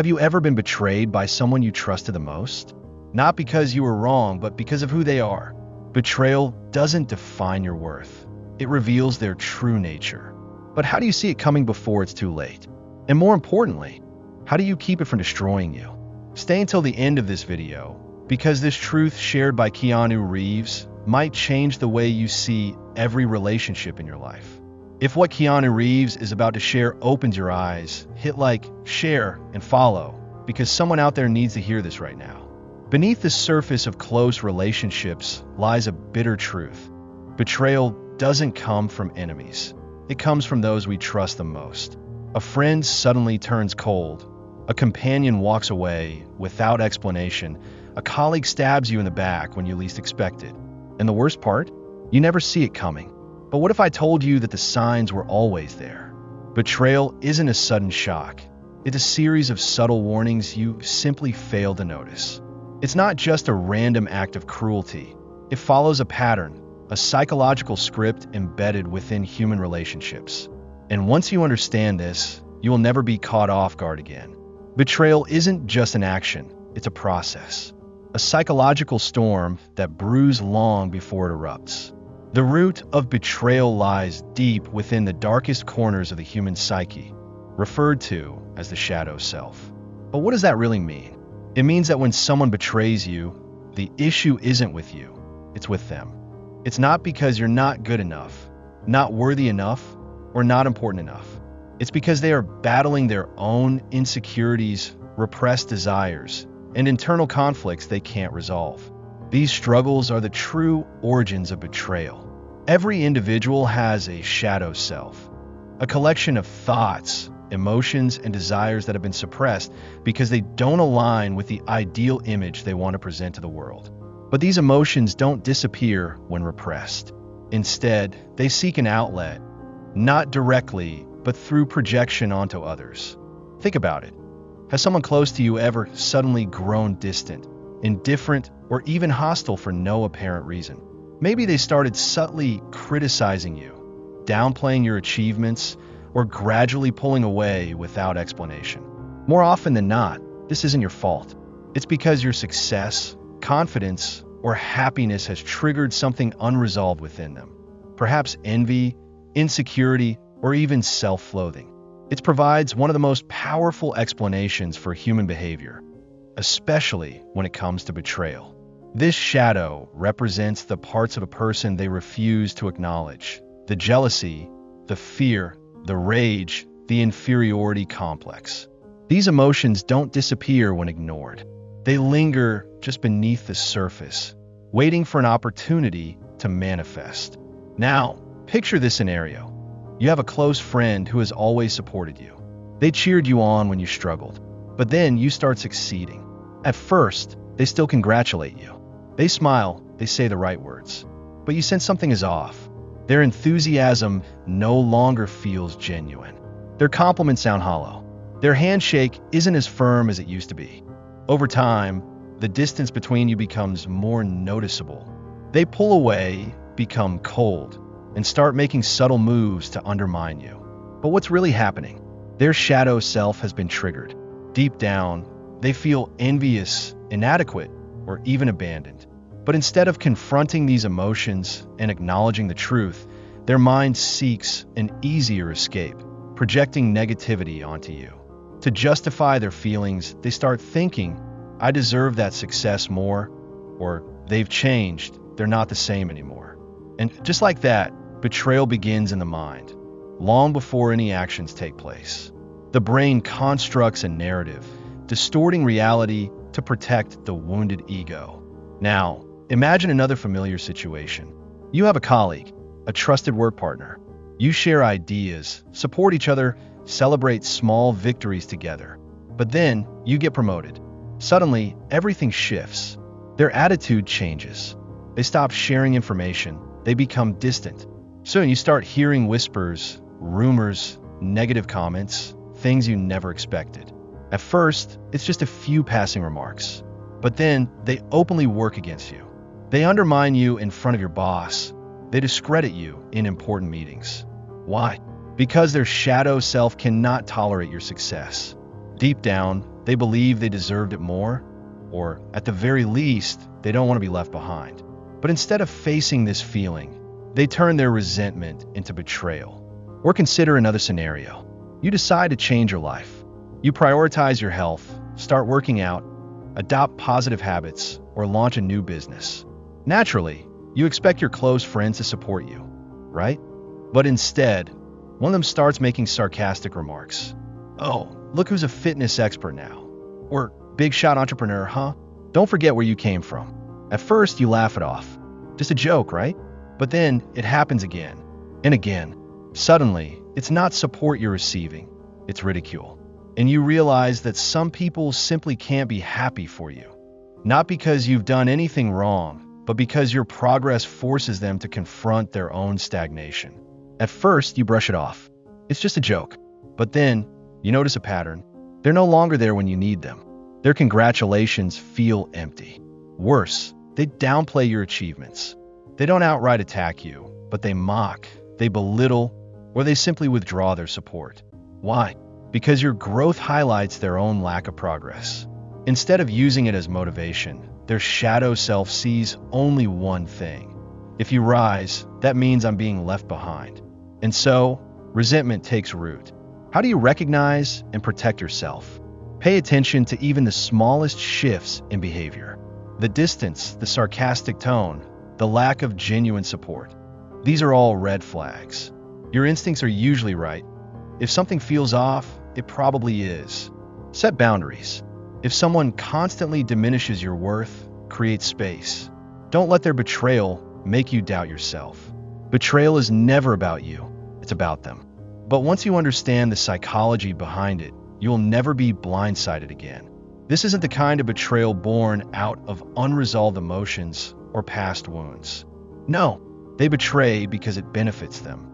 Have you ever been betrayed by someone you trusted the most? Not because you were wrong, but because of who they are. Betrayal doesn't define your worth. It reveals their true nature. But how do you see it coming before it's too late? And more importantly, how do you keep it from destroying you? Stay until the end of this video, because this truth shared by Keanu Reeves might change the way you see every relationship in your life. If what Keanu Reeves is about to share opens your eyes, hit like, share, and follow, because someone out there needs to hear this right now. Beneath the surface of close relationships lies a bitter truth. Betrayal doesn't come from enemies. It comes from those we trust the most. A friend suddenly turns cold. A companion walks away without explanation. A colleague stabs you in the back when you least expect it. And the worst part? You never see it coming. But what if I told you that the signs were always there? Betrayal isn't a sudden shock. It's a series of subtle warnings you simply fail to notice. It's not just a random act of cruelty. It follows a pattern, a psychological script embedded within human relationships. And once you understand this, you will never be caught off guard again. Betrayal isn't just an action, it's a process. A psychological storm that brews long before it erupts. The root of betrayal lies deep within the darkest corners of the human psyche, referred to as the shadow self. But what does that really mean? It means that when someone betrays you, the issue isn't with you, it's with them. It's not because you're not good enough, not worthy enough, or not important enough. It's because they are battling their own insecurities, repressed desires, and internal conflicts they can't resolve. These struggles are the true origins of betrayal. Every individual has a shadow self, a collection of thoughts, emotions, and desires that have been suppressed because they don't align with the ideal image they want to present to the world. But these emotions don't disappear when repressed. Instead, they seek an outlet, not directly, but through projection onto others. Think about it. Has someone close to you ever suddenly grown distant, indifferent, or even hostile for no apparent reason? Maybe they started subtly criticizing you, downplaying your achievements, or gradually pulling away without explanation. More often than not, this isn't your fault. It's because your success, confidence, or happiness has triggered something unresolved within them. Perhaps envy, insecurity, or even self-loathing. It provides one of the most powerful explanations for human behavior, especially when it comes to betrayal. This shadow represents the parts of a person they refuse to acknowledge: the jealousy, the fear, the rage, the inferiority complex. These emotions don't disappear when ignored. They linger just beneath the surface, waiting for an opportunity to manifest. Now, picture this scenario. You have a close friend who has always supported you. They cheered you on when you struggled, but then you start succeeding. At first, they still congratulate you. They smile, they say the right words, but you sense something is off. Their enthusiasm no longer feels genuine. Their compliments sound hollow. Their handshake isn't as firm as it used to be. Over time, the distance between you becomes more noticeable. They pull away, become cold, and start making subtle moves to undermine you. But what's really happening? Their shadow self has been triggered. Deep down, they feel envious, inadequate, or even abandoned. But instead of confronting these emotions and acknowledging the truth, their mind seeks an easier escape, projecting negativity onto you. To justify their feelings, they start thinking, I deserve that success more, or they've changed, they're not the same anymore. And just like that, betrayal begins in the mind, long before any actions take place. The brain constructs a narrative, distorting reality to protect the wounded ego. Now, imagine another familiar situation. You have a colleague, a trusted work partner. You share ideas, support each other, celebrate small victories together. But then, you get promoted. Suddenly, everything shifts. Their attitude changes. They stop sharing information. They become distant. Soon you start hearing whispers, rumors, negative comments, things you never expected. At first, it's just a few passing remarks. But then, they openly work against you. They undermine you in front of your boss. They discredit you in important meetings. Why? Because their shadow self cannot tolerate your success. Deep down, they believe they deserved it more, or at the very least, they don't want to be left behind. But instead of facing this feeling, they turn their resentment into betrayal. Or consider another scenario. You decide to change your life. You prioritize your health, start working out, adopt positive habits, or launch a new business. Naturally, you expect your close friends to support you, right? But instead, one of them starts making sarcastic remarks. "Oh, look who's a fitness expert now." Or, "Big shot entrepreneur, huh? Don't forget where you came from." At first, you laugh it off. Just a joke, right? But then it happens again and again. Suddenly, it's not support you're receiving, it's ridicule. And you realize that some people simply can't be happy for you. Not because you've done anything wrong, but because your progress forces them to confront their own stagnation. At first, you brush it off. It's just a joke. But then, you notice a pattern. They're no longer there when you need them. Their congratulations feel empty. Worse, they downplay your achievements. They don't outright attack you, but they mock, they belittle, or they simply withdraw their support. Why? Because your growth highlights their own lack of progress. Instead of using it as motivation, their shadow self sees only one thing. If you rise, that means I'm being left behind. And so, resentment takes root. How do you recognize and protect yourself? Pay attention to even the smallest shifts in behavior. The distance, the sarcastic tone, the lack of genuine support. These are all red flags. Your instincts are usually right. If something feels off, it probably is. Set boundaries. If someone constantly diminishes your worth, create space. Don't let their betrayal make you doubt yourself. Betrayal is never about you, it's about them. But once you understand the psychology behind it, you'll never be blindsided again. This isn't the kind of betrayal born out of unresolved emotions or past wounds. No, they betray because it benefits them.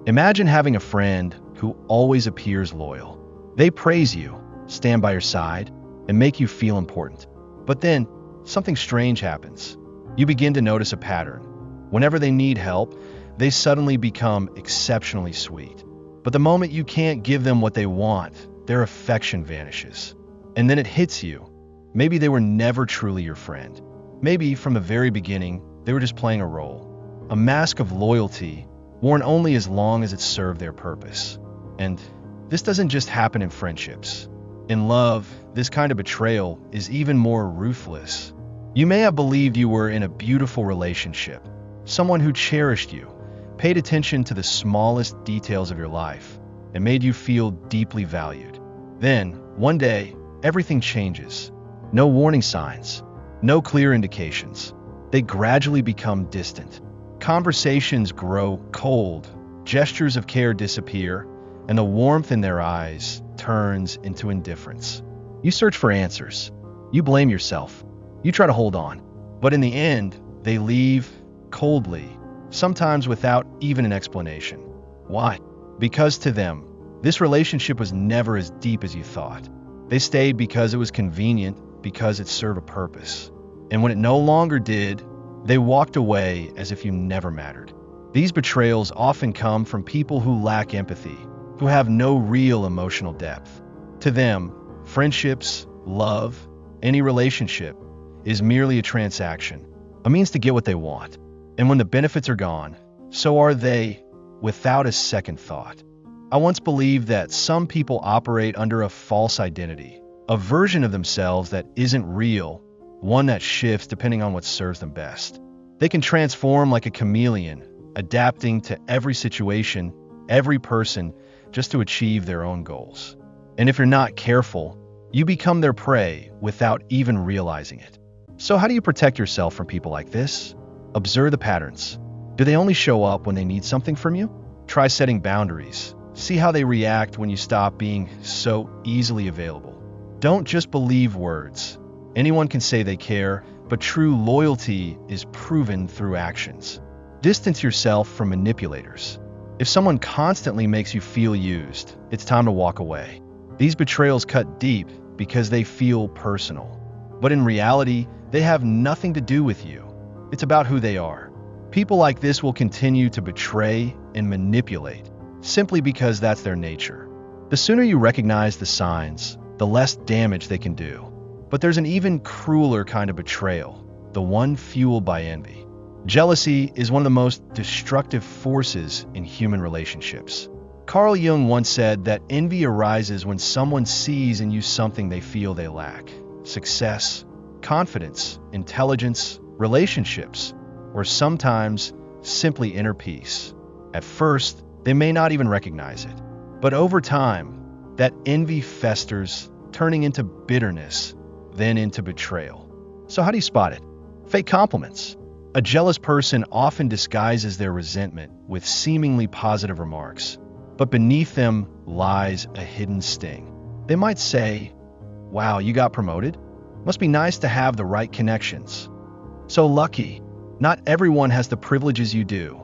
Imagine having a friend who always appears loyal. They praise you, stand by your side, and make you feel important. But then, something strange happens. You begin to notice a pattern. Whenever they need help, they suddenly become exceptionally sweet. But the moment you can't give them what they want, their affection vanishes. And then it hits you. Maybe they were never truly your friend. Maybe from the very beginning, they were just playing a role. A mask of loyalty, worn only as long as it served their purpose. And this doesn't just happen in friendships. In love, this kind of betrayal is even more ruthless. You may have believed you were in a beautiful relationship, someone who cherished you, paid attention to the smallest details of your life, and made you feel deeply valued. Then, one day, everything changes. No warning signs, no clear indications. They gradually become distant. Conversations grow cold, gestures of care disappear, and the warmth in their eyes turns into indifference. You search for answers. You blame yourself. You try to hold on. But in the end, they leave coldly, sometimes without even an explanation. Why? Because to them, this relationship was never as deep as you thought. They stayed because it was convenient, because it served a purpose. And when it no longer did, they walked away as if you never mattered. These betrayals often come from people who lack empathy, who have no real emotional depth. To them, friendships, love, any relationship is merely a transaction, a means to get what they want. And when the benefits are gone, so are they, without a second thought. I once believed that some people operate under a false identity, a version of themselves that isn't real, one that shifts depending on what serves them best. They can transform like a chameleon, adapting to every situation, every person, just to achieve their own goals. And if you're not careful, you become their prey without even realizing it. So how do you protect yourself from people like this? Observe the patterns. Do they only show up when they need something from you? Try setting boundaries. See how they react when you stop being so easily available. Don't just believe words. Anyone can say they care, but true loyalty is proven through actions. Distance yourself from manipulators. If someone constantly makes you feel used, it's time to walk away. These betrayals cut deep because they feel personal. But in reality, they have nothing to do with you. It's about who they are. People like this will continue to betray and manipulate, simply because that's their nature. The sooner you recognize the signs, the less damage they can do. But there's an even crueler kind of betrayal, the one fueled by envy. Jealousy is one of the most destructive forces in human relationships. Carl Jung once said that envy arises when someone sees in you something they feel they lack: success, confidence, intelligence, relationships, or sometimes simply inner peace. At first, they may not even recognize it, but over time, that envy festers, turning into bitterness, then into betrayal. So how do you spot it? Fake compliments. A jealous person often disguises their resentment with seemingly positive remarks, but beneath them lies a hidden sting. They might say, "Wow, you got promoted? Must be nice to have the right connections. So lucky. Not everyone has the privileges you do.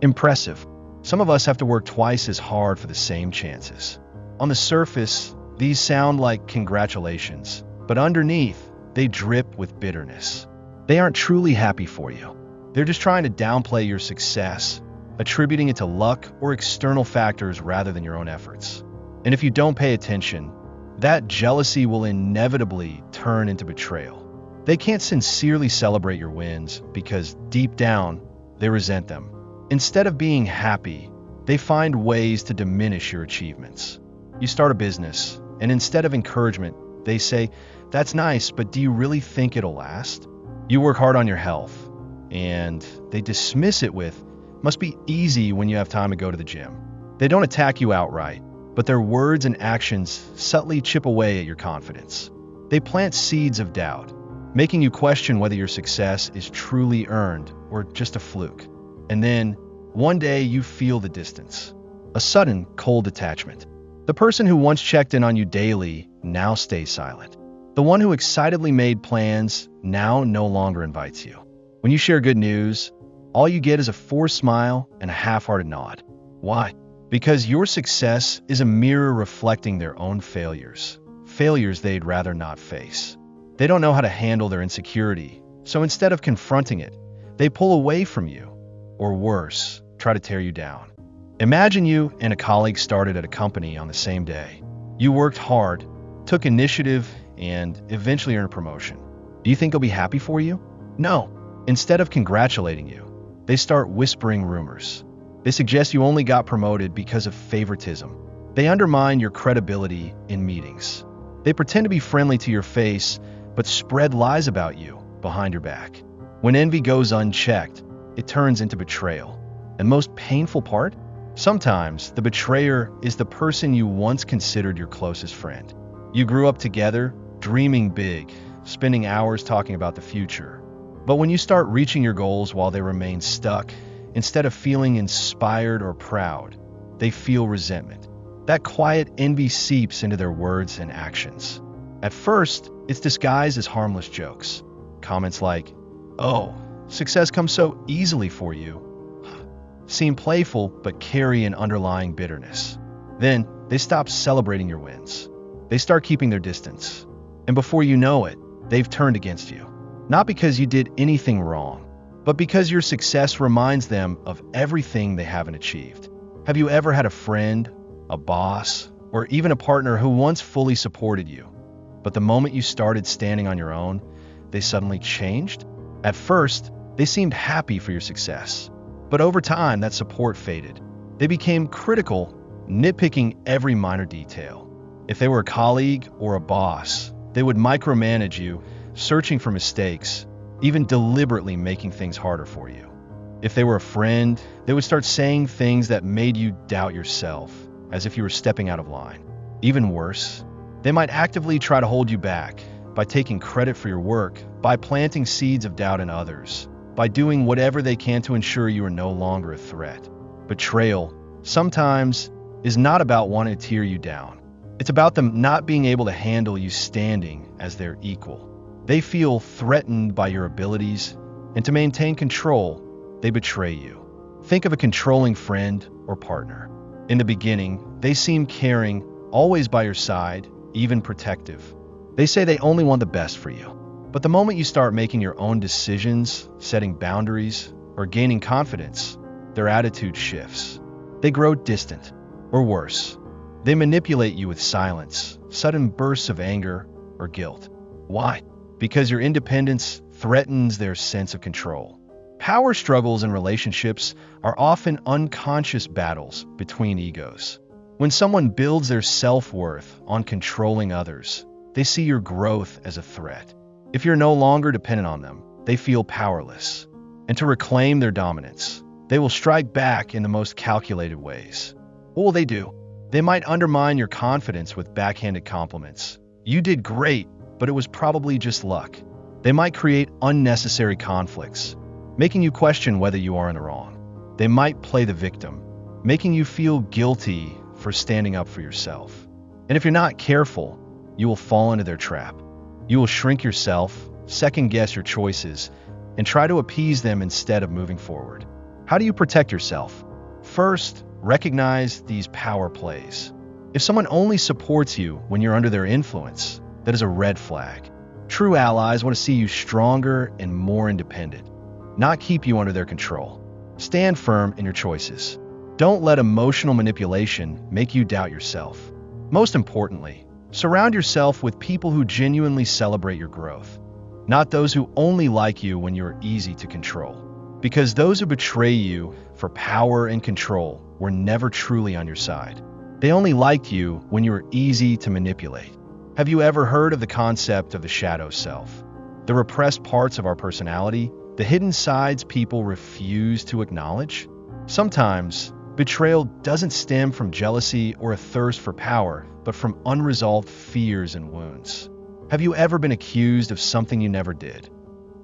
Impressive. Some of us have to work twice as hard for the same chances." On the surface, these sound like congratulations, but underneath, they drip with bitterness. They aren't truly happy for you. They're just trying to downplay your success, attributing it to luck or external factors rather than your own efforts. And if you don't pay attention, that jealousy will inevitably turn into betrayal. They can't sincerely celebrate your wins because deep down, they resent them. Instead of being happy, they find ways to diminish your achievements. You start a business, and instead of encouragement, they say, "That's nice, but do you really think it'll last?" You work hard on your health, and they dismiss it with, "Must be easy when you have time to go to the gym." They don't attack you outright, but their words and actions subtly chip away at your confidence. They plant seeds of doubt, making you question whether your success is truly earned or just a fluke. And then, one day you feel the distance, a sudden cold detachment. The person who once checked in on you daily now stays silent. The one who excitedly made plans now no longer invites you. When you share good news, all you get is a forced smile and a half-hearted nod. Why? Because your success is a mirror reflecting their own failures they'd rather not face. They don't know how to handle their insecurity, so instead of confronting it, they pull away from you, or worse, try to tear you down. Imagine you and a colleague started at a company on the same day. You worked hard, took initiative, and eventually earned a promotion. Do you think they'll be happy for you? No. Instead of congratulating you, they start whispering rumors. They suggest you only got promoted because of favoritism. They undermine your credibility in meetings. They pretend to be friendly to your face, but spread lies about you behind your back. When envy goes unchecked, it turns into betrayal. And most painful part? Sometimes the betrayer is the person you once considered your closest friend. You grew up together, dreaming big, spending hours talking about the future. But when you start reaching your goals while they remain stuck, instead of feeling inspired or proud, they feel resentment. That quiet envy seeps into their words and actions. At first, it's disguised as harmless jokes. Comments like, "Oh, success comes so easily for you," seem playful but carry an underlying bitterness. Then, they stop celebrating your wins. They start keeping their distance. And before you know it, they've turned against you. Not because you did anything wrong, but because your success reminds them of everything they haven't achieved. Have you ever had a friend, a boss, or even a partner who once fully supported you, but the moment you started standing on your own, they suddenly changed? At first, they seemed happy for your success, but over time that support faded. They became critical, nitpicking every minor detail. If they were a colleague or a boss, they would micromanage you, searching for mistakes, even deliberately making things harder for you. If they were a friend, they would start saying things that made you doubt yourself, as if you were stepping out of line. Even worse, they might actively try to hold you back by taking credit for your work, by planting seeds of doubt in others, by doing whatever they can to ensure you are no longer a threat. Betrayal, sometimes, is not about wanting to tear you down. It's about them not being able to handle you standing as their equal. They feel threatened by your abilities, and to maintain control, they betray you. Think of a controlling friend or partner. In the beginning, they seem caring, always by your side, even protective. They say they only want the best for you. But the moment you start making your own decisions, setting boundaries, or gaining confidence, their attitude shifts. They grow distant, or worse, They manipulate you with silence, sudden bursts of anger, or guilt. Why? Because your independence threatens their sense of control. Power struggles in relationships are often unconscious battles between egos. When someone builds their self-worth on controlling others, they see your growth as a threat. If you're no longer dependent on them, they feel powerless. And to reclaim their dominance, they will strike back in the most calculated ways. What will they do? They might undermine your confidence with backhanded compliments. You did great, but it was probably just luck. They might create unnecessary conflicts, making you question whether you are in the wrong. They might play the victim, making you feel guilty for standing up for yourself. And if you're not careful, you will fall into their trap. You will shrink yourself, second-guess your choices, and try to appease them instead of moving forward. How do you protect yourself? First, recognize these power plays. If someone only supports you when you're under their influence, that is a red flag. True allies want to see you stronger and more independent, not keep you under their control. Stand firm in your choices. Don't let emotional manipulation make you doubt yourself. Most importantly, surround yourself with people who genuinely celebrate your growth, not those who only like you when you're easy to control. Because those who betray you for power and control were never truly on your side. They only liked you when you were easy to manipulate. Have you ever heard of the concept of the shadow self? The repressed parts of our personality, the hidden sides people refuse to acknowledge? Sometimes, betrayal doesn't stem from jealousy or a thirst for power, but from unresolved fears and wounds. Have you ever been accused of something you never did,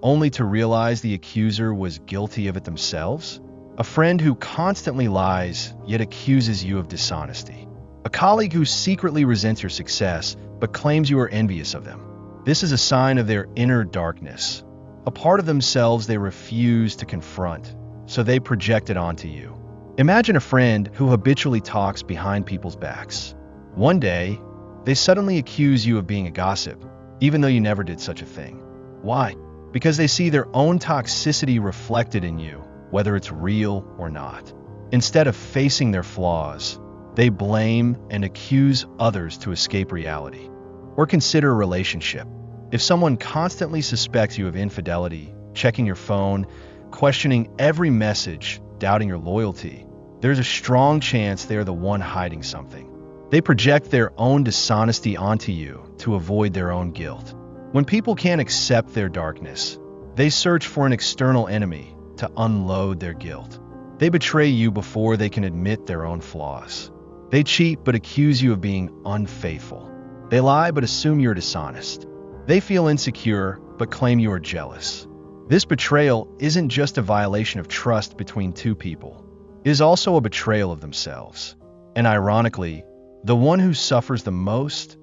only to realize the accuser was guilty of it themselves? A friend who constantly lies, yet accuses you of dishonesty. A colleague who secretly resents your success, but claims you are envious of them. This is a sign of their inner darkness, a part of themselves they refuse to confront, so they project it onto you. Imagine a friend who habitually talks behind people's backs. One day, they suddenly accuse you of being a gossip, even though you never did such a thing. Why? Because they see their own toxicity reflected in you, whether it's real or not. Instead of facing their flaws, they blame and accuse others to escape reality. Or consider a relationship. If someone constantly suspects you of infidelity, checking your phone, questioning every message, doubting your loyalty, there's a strong chance they are the one hiding something. They project their own dishonesty onto you to avoid their own guilt. When people can't accept their darkness, they search for an external enemy to unload their guilt. They betray you before they can admit their own flaws. They cheat but accuse you of being unfaithful. They lie but assume you're dishonest. They feel insecure but claim you are jealous. This betrayal isn't just a violation of trust between two people. It is also a betrayal of themselves. And ironically, the one who suffers the most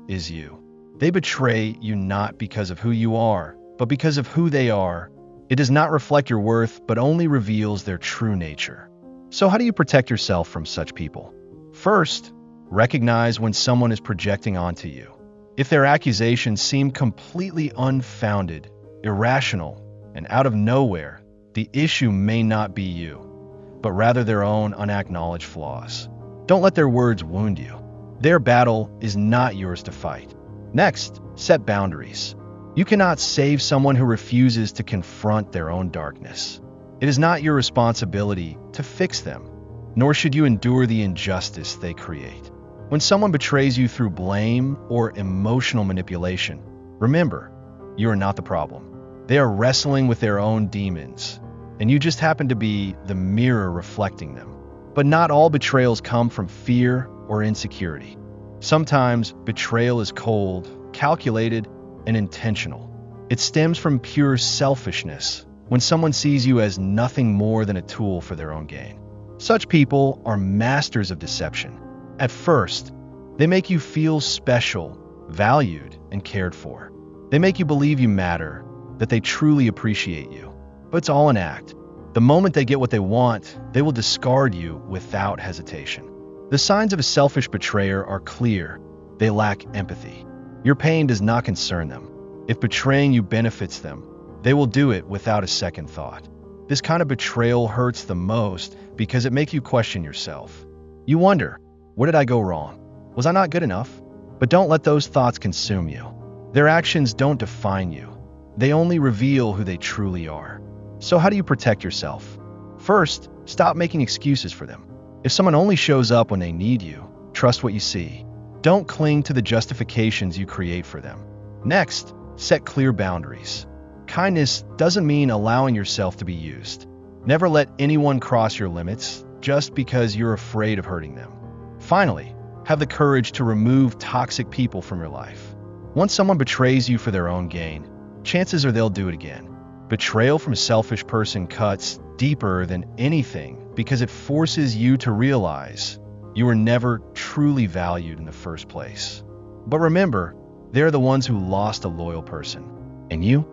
is you. They betray you not because of who you are, but because of who they are. It does not reflect your worth, but only reveals their true nature. So how do you protect yourself from such people? First, recognize when someone is projecting onto you. If their accusations seem completely unfounded, irrational, and out of nowhere, the issue may not be you, but rather their own unacknowledged flaws. Don't let their words wound you. Their battle is not yours to fight. Next, set boundaries. You cannot save someone who refuses to confront their own darkness. It is not your responsibility to fix them, nor should you endure the injustice they create. When someone betrays you through blame or emotional manipulation, remember, you are not the problem. They are wrestling with their own demons, and you just happen to be the mirror reflecting them. But not all betrayals come from fear or insecurity. Sometimes betrayal is cold, calculated, and intentional. It stems from pure selfishness, when someone sees you as nothing more than a tool for their own gain. Such people are masters of deception. At first, they make you feel special, valued, and cared for. They make you believe you matter, that they truly appreciate you. But it's all an act. The moment they get what they want, they will discard you without hesitation. The signs of a selfish betrayer are clear. They lack empathy. Your pain does not concern them. If betraying you benefits them, they will do it without a second thought. This kind of betrayal hurts the most because it makes you question yourself. You wonder, where did I go wrong? Was I not good enough? But don't let those thoughts consume you. Their actions don't define you. They only reveal who they truly are. So how do you protect yourself? First, stop making excuses for them. If someone only shows up when they need you, trust what you see. Don't cling to the justifications you create for them. Next, set clear boundaries. Kindness doesn't mean allowing yourself to be used. Never let anyone cross your limits just because you're afraid of hurting them. Finally, have the courage to remove toxic people from your life. Once someone betrays you for their own gain, chances are they'll do it again. Betrayal from a selfish person cuts deeper than anything because it forces you to realize you were never truly valued in the first place. But remember, they're the ones who lost a loyal person. And you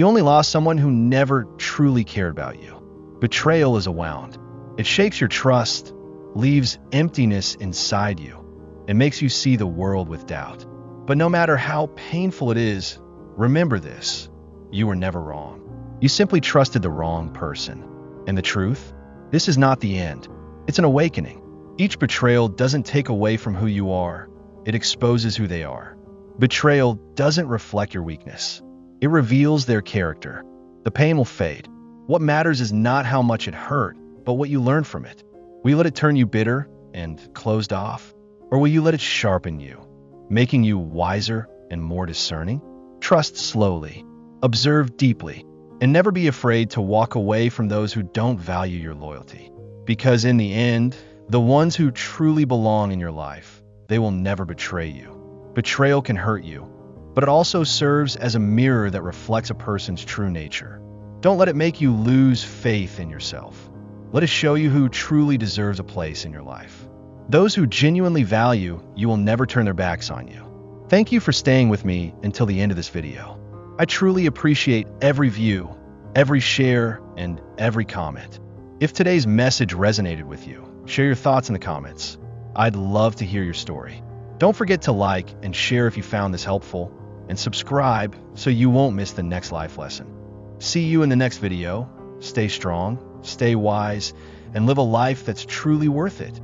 only lost someone who never truly cared about you. Betrayal is a wound. It shakes your trust, leaves emptiness inside you, and makes you see the world with doubt. But no matter how painful it is, remember this: you were never wrong. You simply trusted the wrong person. And the truth? This is not the end. It's an awakening. Each betrayal doesn't take away from who you are. It exposes who they are. Betrayal doesn't reflect your weakness. It reveals their character. The pain will fade. What matters is not how much it hurt, but what you learned from it. Will you let it turn you bitter and closed off? Or will you let it sharpen you, making you wiser and more discerning? Trust slowly, observe deeply, and never be afraid to walk away from those who don't value your loyalty. Because in the end, the ones who truly belong in your life, they will never betray you. Betrayal can hurt you, but it also serves as a mirror that reflects a person's true nature. Don't let it make you lose faith in yourself. Let it show you who truly deserves a place in your life. Those who genuinely value you will never turn their backs on you. Thank you for staying with me until the end of this video. I truly appreciate every view, every share, and every comment. If today's message resonated with you, share your thoughts in the comments. I'd love to hear your story. Don't forget to like and share if you found this helpful, and subscribe so you won't miss the next life lesson. See you in the next video. Stay strong, stay wise, and live a life that's truly worth it.